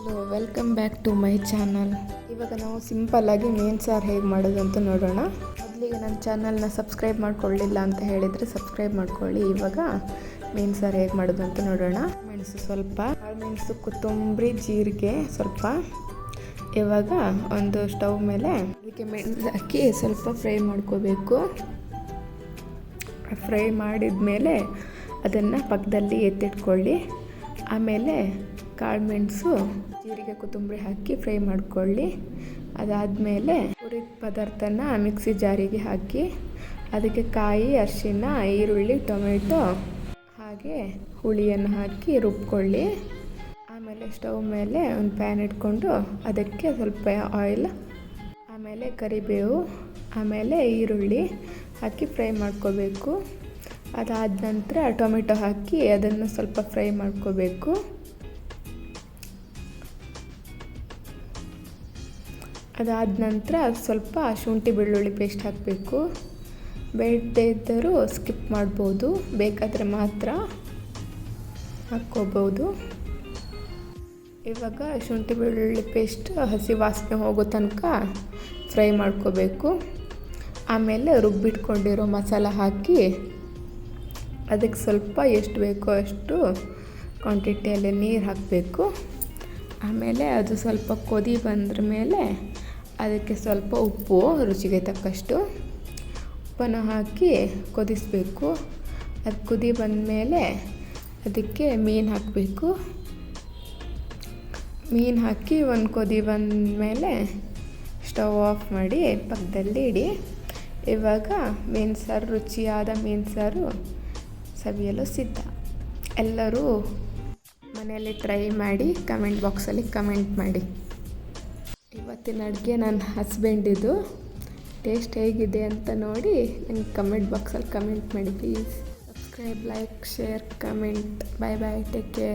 Hello, welcome back to my channel. ಇವಾಗ ನಾವು ಸಿಂಪಲ್ಲಾಗಿ ಮೀನು ಸಾರು ಹೇಗೆ ಮಾಡೋದು ಅಂತ ನೋಡೋಣ. ಮೊದಲಿಗೆ ನನ್ನ ಚಾನಲ್ನ ಸಬ್ಸ್ಕ್ರೈಬ್ ಮಾಡ್ಕೊಳ್ಳಿಲ್ಲ ಅಂತ ಹೇಳಿದರೆ ಸಬ್ಸ್ಕ್ರೈಬ್ ಮಾಡ್ಕೊಳ್ಳಿ. ಇವಾಗ ಮೀನು ಸಾರು ಹೇಗೆ ಮಾಡೋದು ಅಂತ ನೋಡೋಣ. ಮೆಣಸು ಸ್ವಲ್ಪ, ಮೆಣಸು, ಕೊತ್ತಂಬರಿ, ಜೀರಿಗೆ ಸ್ವಲ್ಪ. ಇವಾಗ ಒಂದು ಸ್ಟವ್ ಮೇಲೆ ಅದಕ್ಕೆ ಮೆಣಸು ಹಾಕಿ ಸ್ವಲ್ಪ ಫ್ರೈ ಮಾಡ್ಕೋಬೇಕು. ಫ್ರೈ ಮಾಡಿದ ಮೇಲೆ ಅದನ್ನು ಪಕ್ಕದಲ್ಲಿ ಎತ್ತಿಟ್ಕೊಳ್ಳಿ. ಆಮೇಲೆ ಕಾಳು ಮೆಣಸು, ಜೀರಿಗೆ, ಕೊತ್ತಂಬರಿ ಹಾಕಿ ಫ್ರೈ ಮಾಡ್ಕೊಳ್ಳಿ. ಅದಾದಮೇಲೆ ಹುರಿದ ಪದಾರ್ಥನ ಮಿಕ್ಸಿ ಜಾರಿಗೆ ಹಾಕಿ ಅದಕ್ಕೆ ಕಾಯಿ, ಅರಿಶಿನ, ಈರುಳ್ಳಿ, ಟೊಮೆಟೊ ಹಾಗೆ ಹುಳಿಯನ್ನು ಹಾಕಿ ರುಬ್ಕೊಳ್ಳಿ. ಆಮೇಲೆ ಸ್ಟವ್ ಮೇಲೆ ಒಂದು ಪ್ಯಾನ್ ಇಟ್ಕೊಂಡು ಅದಕ್ಕೆ ಸ್ವಲ್ಪ ಆಯಿಲ್, ಆಮೇಲೆ ಕರಿಬೇವು, ಆಮೇಲೆ ಈರುಳ್ಳಿ ಹಾಕಿ ಫ್ರೈ ಮಾಡ್ಕೋಬೇಕು. ಅದಾದ ನಂತರ ಟೊಮೆಟೊ ಹಾಕಿ ಅದನ್ನು ಸ್ವಲ್ಪ ಫ್ರೈ ಮಾಡ್ಕೋಬೇಕು. ಅದಾದ ನಂತರ ಸ್ವಲ್ಪ ಶುಂಠಿ ಬೆಳ್ಳುಳ್ಳಿ ಪೇಸ್ಟ್ ಹಾಕಬೇಕು. ಬೇಡದೇ ಇದ್ದರೂ ಸ್ಕಿಪ್ ಮಾಡ್ಬೋದು, ಬೇಕಾದರೆ ಮಾತ್ರ ಹಾಕ್ಕೋಬೋದು. ಇವಾಗ ಶುಂಠಿ ಬೆಳ್ಳುಳ್ಳಿ ಪೇಸ್ಟ್ ಹಸಿ ವಾಸನೆ ಹೋಗೋ ತನಕ ಫ್ರೈ ಮಾಡ್ಕೋಬೇಕು. ಆಮೇಲೆ ರುಬ್ಬಿಟ್ಕೊಂಡಿರೋ ಮಸಾಲ ಹಾಕಿ ಅದಕ್ಕೆ ಸ್ವಲ್ಪ ಎಷ್ಟು ಬೇಕೋ ಅಷ್ಟು ಕ್ವಾಂಟಿಟಿಯಲ್ಲಿ ನೀರು ಹಾಕಬೇಕು. ಆಮೇಲೆ ಅದು ಸ್ವಲ್ಪ ಕೊದಿ ಬಂದ್ರ ಮೇಲೆ ಅದಕ್ಕೆ ಸ್ವಲ್ಪ ಉಪ್ಪು, ರುಚಿಗೆ ತಕ್ಕಷ್ಟು ಉಪ್ಪನ್ನು ಹಾಕಿ ಕುದಿಸ್ಬೇಕು. ಅದು ಕುದಿ ಬಂದಮೇಲೆ ಅದಕ್ಕೆ ಮೀನು ಹಾಕಬೇಕು. ಮೀನು ಹಾಕಿ ಒಂದು ಕೊದಿ ಬಂದಮೇಲೆ ಸ್ಟವ್ ಆಫ್ ಮಾಡಿ ಪಕ್ಕದಲ್ಲಿ ಇಡಿ. ಇವಾಗ ಮೀನು ಸಾರು, ರುಚಿಯಾದ ಮೀನು ಸಾರು ಸವಿಯಲು ಸಿದ್ಧ. ಎಲ್ಲರೂ ಮನೆಯಲ್ಲಿ ಟ್ರೈ ಮಾಡಿ ಕಮೆಂಟ್ ಬಾಕ್ಸಲ್ಲಿ ಕಮೆಂಟ್ ಮಾಡಿ. ಇವತ್ತಿನ ಅಡುಗೆ ನನ್ನ ಹಸ್ಬೆಂಡಿದು. ಟೇಸ್ಟ್ ಹೇಗಿದೆ ಅಂತ ನೋಡಿ ನನಗೆ ಕಮೆಂಟ್ ಬಾಕ್ಸಲ್ಲಿ ಕಮೆಂಟ್ ಮಾಡಿ please. Subscribe, like, share, comment. Bye bye, take care.